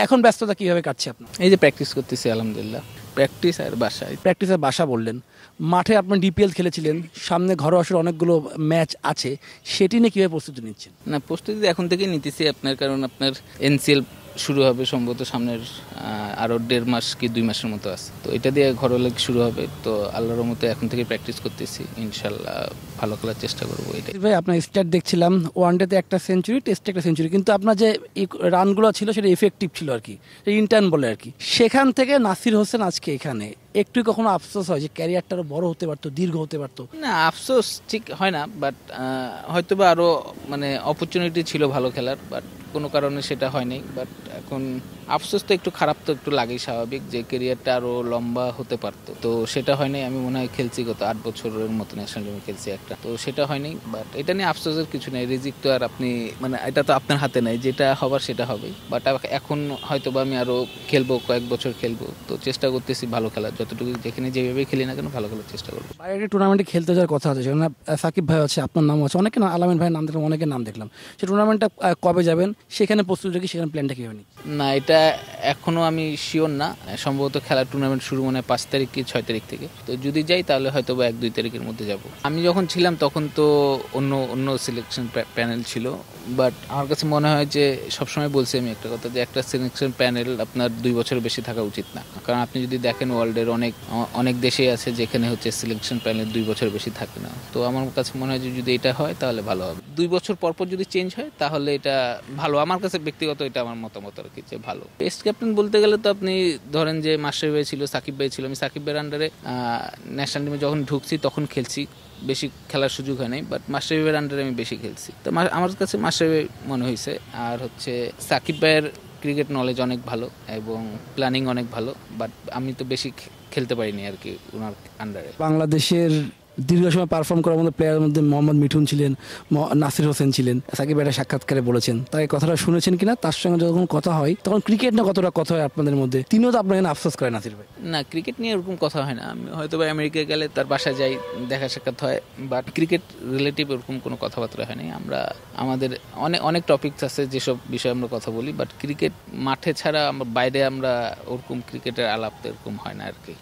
এখন ব্যস্ততা কিভাবে কাটছে আপনার? এই যে প্র্যাকটিস করতেছি আলহামদুলিল্লাহ, প্র্যাকটিস আর বাসায়। প্র্যাকটিসের বাসা বললেন, মাঠে আপনার ডিপিএল খেলেছিলেন, সামনে ঘরোয়া আসলে অনেকগুলো ম্যাচ আছে, সেটি নিয়ে কীভাবে প্রস্তুতি নিচ্ছেন? না, প্রস্তুতি এখন থেকেই নিতেছি আপনার, কারণ আপনার এনসিএল শুরু হবে সম্ভবত সামনের আরও 1.5 মাস কি 2 মাসের মতো আছে, তো এটা দিয়ে ঘরোয়া লিগ শুরু হবে। তো আল্লাহর মতো এখন থেকে প্র্যাকটিস করতেছি, ইনশাল্লাহ ভালো খেলার চেষ্টা করবো। এটাই ভাই, আপনার স্ট্যাট দেখছিলাম, ওয়ানডেতে একটা সেঞ্চুরি, টেস্টে একটা সেঞ্চুরি, কিন্তু আপনার যে রানগুলো ছিল সেটা এফেক্টিভ ছিল আর কি, ইন্টার্ন বলে আর কি। সেখান থেকে নাসির হোসেন আজকে এখানে, একটু কখনো আফসোস হয় যে ক্যারিয়ারটা আরো বড় হতে পারতো, দীর্ঘ হতে পারতো? না, আফসোস ঠিক হয় না, বাট হয়তো বা আরও মানে অপরচুনিটি ছিল ভালো খেলার, বাট কোনো কারণে সেটা হয়নি। বাট এখন আফসোস তো একটু খারাপ তো একটু লাগেই, স্বাভাবিক, যে ক্যারিয়ারটা আরও লম্বা হতে পারতো, তো সেটা হয়নি। আমি মনে হয় খেলছি গত 8 বছরের মতো ন্যাশনাল টিমে খেলছি একটা, তো সেটা হয়নি। বাট এটা নিয়ে আফসোসের কিছু নেই, রিজিক তো আর আপনি মানে এটা তো আপনার হাতে নাই, যেটা হবার সেটা হবেই। বাট এখন হয়তো বা আমি আরও খেলবো, কয়েক বছর খেলবো, তো চেষ্টা করতেছি ভালো খেলার, যতটুকু যেখানে যেভাবে খেলি না কেন ভালো খেলার চেষ্টা করবো। বাইরে একটা টুর্নামেন্টে খেলতে যাওয়ার কথা আছে, সেখানে সাকিব ভাই আছে, আপনার নাম আছে, অনেকে না, আলামিন ভাইয়ের নাম দেখলাম, অনেকের নাম দেখলাম। সেই টুর্নামেন্টটা কবে যাবেন, সেখানে প্রস্তুতি কি, সেখানে প্ল্যানটা কীভাবে? না, এটা এখনো আমি শিওর না, সম্ভবত খেলার টুর্নামেন্ট শুরু মনে হয় 5 তারিখ কি 6 তারিখ থেকে, তো যদি যাই তাহলে হয়তো বা 1-2 তারিখের মধ্যে যাব। আমি যখন ছিলাম তখন তো অন্য অন্য সিলেকশন প্যানেল ছিল, বাট আমার কাছে মনে হয় যে সবসময় বলছি আমি একটা কথা, যে একটা সিলেকশন প্যানেল আপনার 2 বছরের বেশি থাকা উচিত না। কারণ আপনি যদি দেখেন ওয়ার্ল্ডের অনেক দেশেই আছে যেখানে হচ্ছে সিলেকশন প্যানেল 2 বছর বেশি থাকে না। তো আমার কাছে মনে হয় যে যদি এটা হয় তাহলে ভালো হবে। 2 বছর পর পর যদি চেঞ্জ হয় তাহলে এটা ভালো, আমার কাছে ব্যক্তিগত এটা আমার মতামত আর কি, যে ভালো। টেস্ট ক্যাপ্টেন বলতে গেলে তো আপনি ধরেন যে মাশরাফি ভাই ছিল, সাকিব ভাই ছিল, আমি সাকিব ভাইয়ের আন্ডারে ন্যাশনাল টিমে যখন ঢুকছি তখন খেলছি, বেশি খেলার সুযোগ হয় নাই, বাট মাশরাফি ভাইয়ের আন্ডারে আমি বেশি খেলছি, তো আমার কাছে মাশরাফি ভাই মনে হয়েছে। আর হচ্ছে সাকিব ভাইয়ের ক্রিকেট নলেজ অনেক ভালো এবং প্ল্যানিং অনেক ভালো, বাট আমি তো বেশি খেলতে পারিনি আর কি ওনার আন্ডারে। বাংলাদেশের দীর্ঘ সময় পারফর্ম করার মধ্যে প্লেয়ারের মধ্যে মোহাম্মদ মিঠুন ছিলেন, নাসির হোসেন ছিলেন, সাকিব একটা সাক্ষাৎকারে বলেছেন, তাই কথাটা শুনেছেন কিনা? তার সঙ্গে যখন কথা হয় তখন ক্রিকেট না কতটা কথা হয় আপনাদের মধ্যে? তিনিও তো আপনাকে আফসোস করেন নাসির ভাই? না, ক্রিকেট নিয়ে এরকম কথা হয় না। আমি হয়তো বা আমেরিকায় গেলে তার বাসায় যাই, দেখা সাক্ষাৎ হয়, বাট ক্রিকেট রিলেটিভ এরকম কোনো কথাবার্তা হয়নি। আমরা আমাদের অনেক টপিকস আছে যেসব বিষয়ে আমরা কথা বলি, বাট ক্রিকেট মাঠে ছাড়া আমরা বাইরে আমরা ওরকম ক্রিকেটের আলাপ এরকম হয় না আর কি।